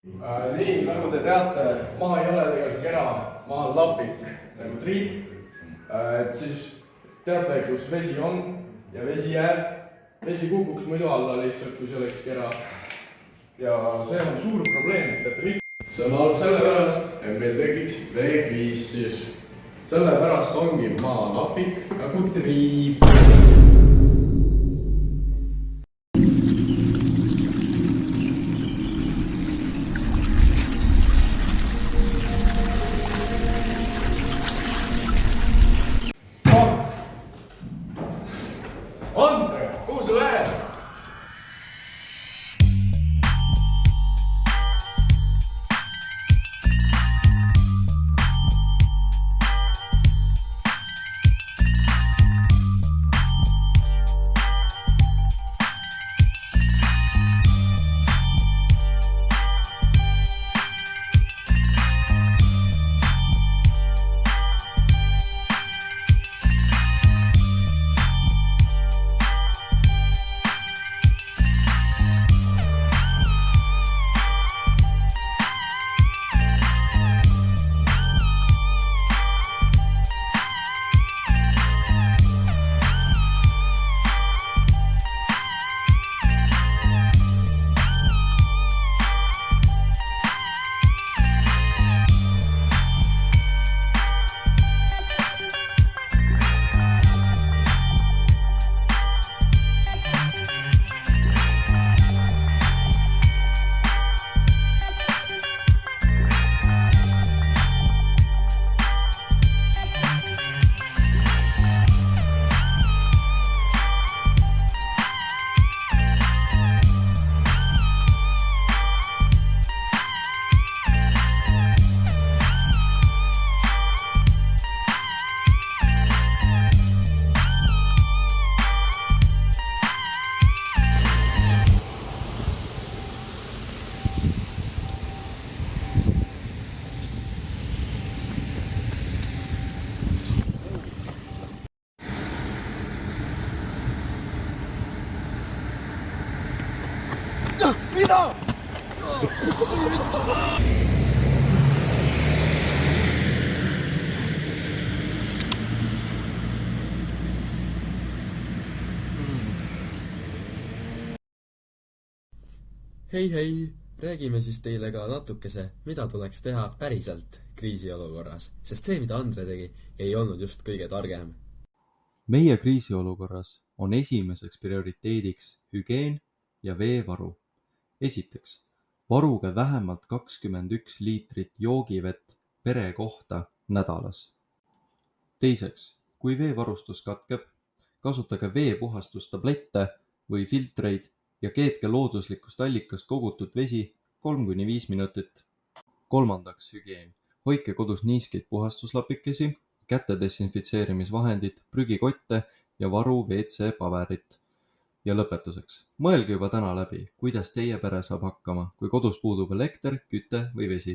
Nii, nagu te teate, maa ei ole tegelikult kera, maa on lapik nagu triip. Et siis teate, kus vesi on ja vesi jääb. Vesi kukuks muidu alla lihtsalt, kui see oleks kera. Ja see on suur probleem, teate kõik. See on halb sellepärast, et meil tekiks veekriis siis. Sellepärast ongi maa lapik nagu triip. Andre, kuhu sa lähed? Mida? Hei, räägime siis teile ka natukese, mida tuleks teha päriselt kriisiolukorras, sest see, mida Andre tegi, ei olnud just kõige targem. Meie kriisiolukorras on esimeseks prioriteediks hügieen ja veevaru. Esiteks, varuge vähemalt 21 liitrit joogivett pere kohta nädalas. Teiseks, kui veevarustus katkeb, kasutage veepuhastustablette või filtreid ja keetke looduslikust allikast kogutud vesi 3–5 minutit. Kolmandaks, hügieen. Hoidke kodus niiskeid puhastuslapikesi, käte desinfitseerimisvahendid, prügikotte ja varu WC-paberit. Ja lõpetuseks, mõelge juba täna läbi, kuidas teie pere saab hakkama, kui kodus puudub elekter, küte või vesi.